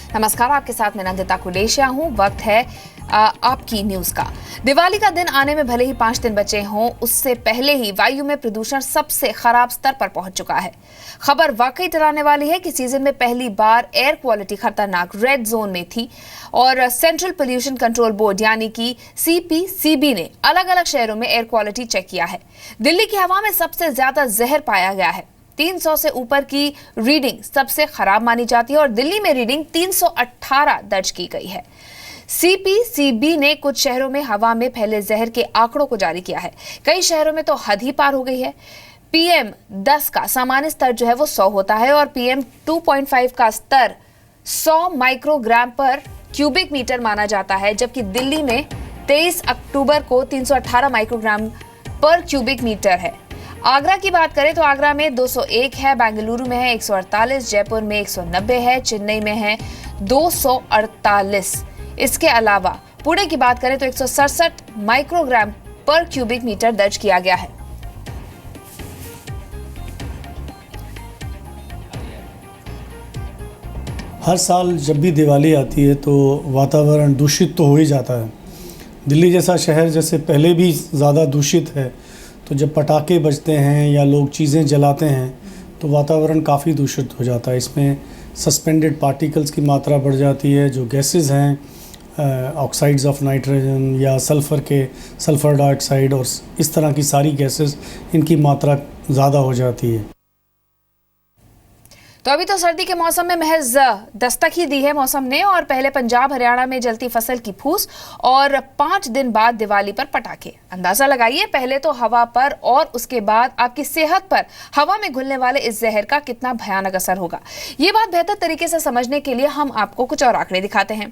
नमस्कार, आपके साथ मैं नंदिता कुलेशिया हूँ। वक्त है आपकी न्यूज का। दिवाली का दिन आने में भले ही 5 दिन बचे हों, उससे पहले ही वायु में प्रदूषण सबसे खराब स्तर पर पहुंच चुका है। खबर वाकई डराने वाली है कि सीजन में पहली बार एयर क्वालिटी खतरनाक रेड जोन में थी और सेंट्रल पोल्यूशन कंट्रोल बोर्ड यानी कि CPCB ने अलग अलग शहरों में एयर क्वालिटी चेक किया है। दिल्ली की हवा में सबसे ज्यादा जहर पाया गया है। 300 से ऊपर की रीडिंग सबसे खराब मानी जाती है और दिल्ली में रीडिंग 318 दर्ज की गई है। CPCB ने कुछ शहरों में हवा में फैले जहर के आंकड़ों को जारी किया है। कई शहरों में तो हद ही पार हो गई है। PM10 का सामान्य स्तर जो है वो 100 होता है और PM2.5 का स्तर 100 माइक्रोग्राम पर क्यूबिक मीटर माना जाता है, जबकि दिल्ली में 23 अक्टूबर को 318 माइक्रोग्राम पर क्यूबिक मीटर है। आगरा की बात करें तो आगरा में 201 है, बेंगलुरु में है 148, जयपुर में 190 है, चेन्नई में है 248। इसके अलावा पुणे की बात करें तो 167 माइक्रोग्राम पर क्यूबिक मीटर दर्ज किया गया है। हर साल जब भी दिवाली आती है तो वातावरण दूषित तो हो ही जाता है। दिल्ली जैसा शहर जैसे पहले भी ज़्यादा दूषित है, तो जब पटाखे बजते हैं या लोग चीज़ें जलाते हैं तो वातावरण काफ़ी दूषित हो जाता है। इसमें सस्पेंडेड पार्टिकल्स की मात्रा बढ़ जाती है। जो गैसेस हैं ऑक्साइड्स ऑफ नाइट्रोजन या सल्फ़र डाइऑक्साइड और इस तरह की सारी गैसेस, इनकी मात्रा ज़्यादा हो जाती है। तो अभी तो सर्दी के मौसम में महज दस्तक ही दी है मौसम ने, और पहले पंजाब हरियाणा में जलती फसल की फूस और 5 दिन बाद दिवाली पर पटाखे। अंदाजा लगाइए, पहले तो हवा पर और उसके बाद आपकी सेहत पर हवा में घुलने वाले इस जहर का कितना भयानक असर होगा। ये बात बेहतर तरीके से समझने के लिए हम आपको कुछ और आंकड़े दिखाते हैं।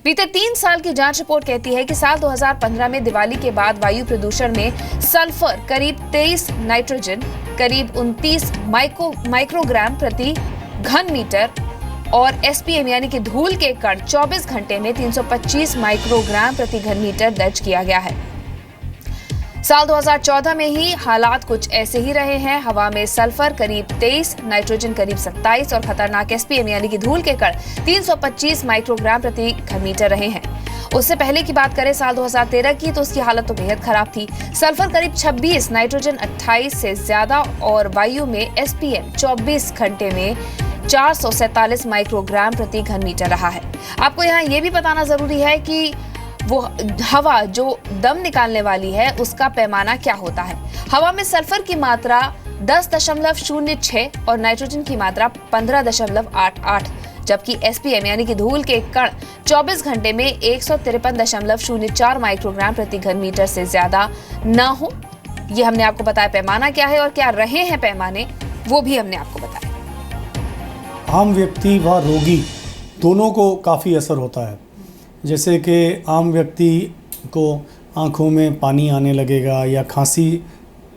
बीते 3 साल की जांच रिपोर्ट कहती है कि साल 2015 में दिवाली के बाद वायु प्रदूषण में सल्फर करीब 23, नाइट्रोजन करीब 29 माइक्रोग्राम प्रति घन मीटर और SPM यानी कि धूल के कण 24 घंटे में 325 माइक्रोग्राम प्रति घन मीटर दर्ज किया गया है। साल 2014 में ही हालात कुछ ऐसे ही रहे हैं। हवा में सल्फर करीब 23, नाइट्रोजन करीब 27 और खतरनाक SPM यानी कि धूल के कण 325 माइक्रोग्राम प्रति घन मीटर रहे हैं। उससे पहले की बात करें साल 2013 की, तो उसकी हालत तो बेहद खराब थी। सल्फर करीब 26, नाइट्रोजन 28 से ज्यादा और वायु में SPM 24 घंटे में 447 माइक्रोग्राम प्रति घन मीटर रहा है। आपको यहाँ ये भी बताना जरूरी है कि वो हवा जो दम निकालने वाली है उसका पैमाना क्या होता है। हवा में सल्फर की मात्रा 10.06 और नाइट्रोजन की मात्रा 15.88, जबकि SPM यानी कि धूल के कण 24 घंटे में 153.04 माइक्रोग्राम प्रति घन मीटर से ज्यादा न हो। ये हमने आपको बताया पैमाना क्या है और क्या रहे हैं पैमाने, वो भी हमने आपको बताया। आम व्यक्ति व रोगी दोनों को काफ़ी असर होता है। जैसे कि आम व्यक्ति को आँखों में पानी आने लगेगा या खांसी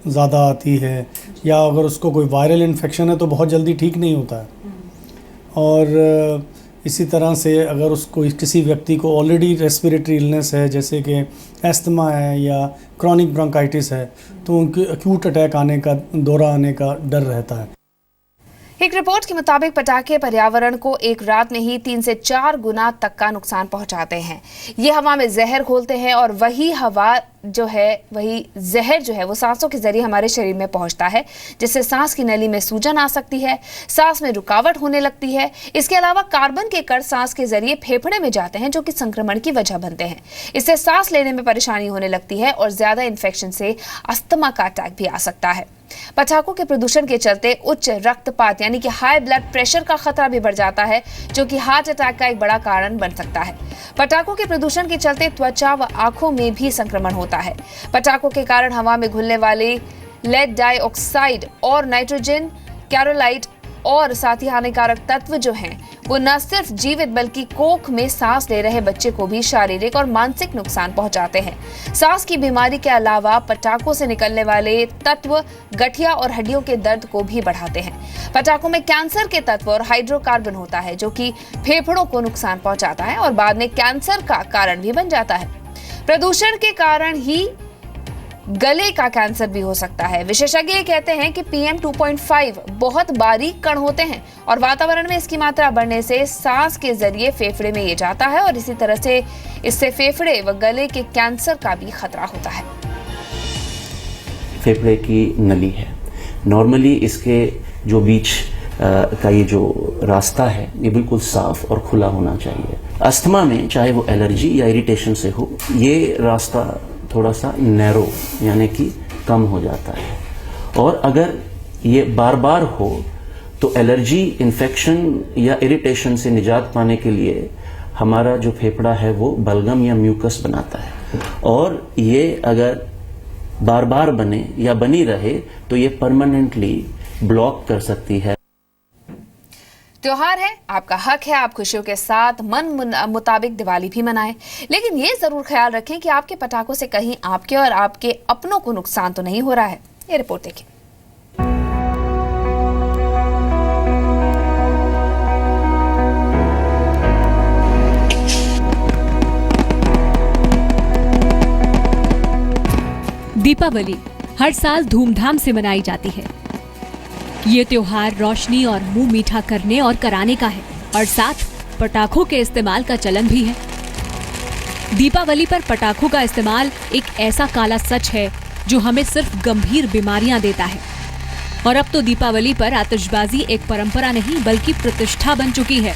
ज़्यादा आती है, या अगर उसको कोई वायरल इन्फेक्शन है तो बहुत जल्दी ठीक नहीं होता है। और इसी तरह से अगर उसको किसी व्यक्ति को ऑलरेडी रेस्पिरेटरी इलनेस है, जैसे कि एस्थमा है या क्रॉनिक ब्रोंकाइटिस है, तो उनके एक्यूट अटैक आने का, दौरा आने का डर रहता है। एक रिपोर्ट के मुताबिक पटाखे पर्यावरण को एक रात में ही 3 से 4 गुना तक का नुकसान पहुंचाते हैं। ये हवा में जहर घोलते हैं और वही जहर जो है वो सांसों के जरिए हमारे शरीर में पहुंचता है, जिससे सांस की नली में सूजन आ सकती है, सांस में रुकावट होने लगती है। इसके अलावा कार्बन के कण सांस के जरिए फेफड़े में जाते हैं, जो कि संक्रमण की वजह बनते हैं। इससे सांस लेने में परेशानी होने लगती है और ज्यादा इन्फेक्शन से अस्थमा का अटैक भी आ सकता है। पटाखों के प्रदूषण के चलते उच्च रक्तपात यानी कि हाई ब्लड प्रेशर का खतरा भी बढ़ जाता है, जो कि हार्ट अटैक का एक बड़ा कारण बन सकता है। पटाखों के प्रदूषण के चलते त्वचा व आंखों में भी संक्रमण होता है। पटाखों के कारण हवा में घुलने वाले लेड डाइऑक्साइड और नाइट्रोजन कैरोलाइट और साथ ही हानिकारक तत्व जो हैं वो न सिर्फ जीवित बल्कि कोख में सांस ले रहे बच्चे को भी शारीरिक और मानसिक नुकसान पहुंचाते हैं। सांस की बीमारी के अलावा पटाखों से निकलने वाले तत्व गठिया और हड्डियों के दर्द को भी बढ़ाते हैं। पटाखों में कैंसर के तत्व और हाइड्रोकार्बन होता है, जो कि फेफड़ों को नुकसान पहुंचाता है और बाद में कैंसर का कारण भी बन जाता है। प्रदूषण के कारण ही गले का कैंसर भी हो सकता है। विशेषज्ञ ये कहते हैं कि PM 2.5 बहुत बारीक कण होते हैं और वातावरण में इसकी मात्रा बढ़ने से सांस के जरिए फेफड़े में ये जाता है और इसी तरह से इससे फेफड़े व गले के कैंसर का भी खतरा होता है। फेफड़े की नली है, नॉर्मली इसके जो बीच का ये जो रास्ता है ये बिल्कुल साफ और खुला होना चाहिए। अस्थमा में चाहे वो एलर्जी या इरिटेशन से हो, ये रास्ता थोड़ा सा नैरो यानी कि कम हो जाता है। और अगर ये बार बार हो तो एलर्जी, इन्फेक्शन या इरिटेशन से निजात पाने के लिए हमारा जो फेफड़ा है वो बलगम या म्यूकस बनाता है, और ये अगर बार बार बने या बनी रहे तो ये परमानेंटली ब्लॉक कर सकती है। त्योहार है, आपका हक है आप खुशियों के साथ मन मुताबिक दिवाली भी मनाएं, लेकिन ये जरूर ख्याल रखें कि आपके पटाखों से कहीं आपके और आपके अपनों को नुकसान तो नहीं हो रहा है। ये रिपोर्ट देखिए। दीपावली हर साल धूमधाम से मनाई जाती है। ये त्योहार रोशनी और मुंह मीठा करने और कराने का है और साथ पटाखों के इस्तेमाल का चलन भी है। दीपावली पर पटाखों का इस्तेमाल एक ऐसा काला सच है जो हमें सिर्फ गंभीर बीमारियां देता है। और अब तो दीपावली पर आतिशबाजी एक परंपरा नहीं बल्कि प्रतिष्ठा बन चुकी है।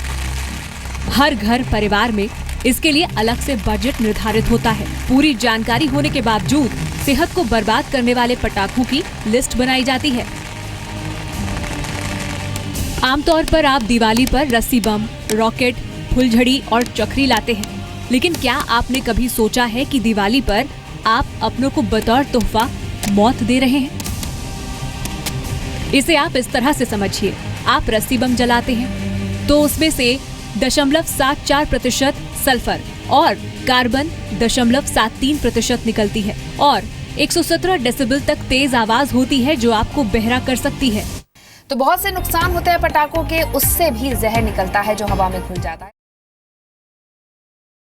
हर घर परिवार में इसके लिए अलग से बजट निर्धारित होता है। पूरी जानकारी होने के बावजूद सेहत को बर्बाद करने वाले पटाखों की लिस्ट बनाई जाती है। आमतौर पर आप दिवाली पर रस्सी बम, रॉकेट, फुलझड़ी और चक्री लाते हैं, लेकिन क्या आपने कभी सोचा है कि दिवाली पर आप अपनों को बतौर तोहफा मौत दे रहे हैं? इसे आप इस तरह से समझिए, आप रस्सी बम जलाते हैं तो उसमें से 0.74% सल्फर और कार्बन 0.73% निकलती है और 117 डेसिबल तक तेज आवाज होती है जो आपको बहरा कर सकती है। तो बहुत से नुकसान होते हैं पटाखों के, उससे भी जहर निकलता है जो हवा में घुल जाता है।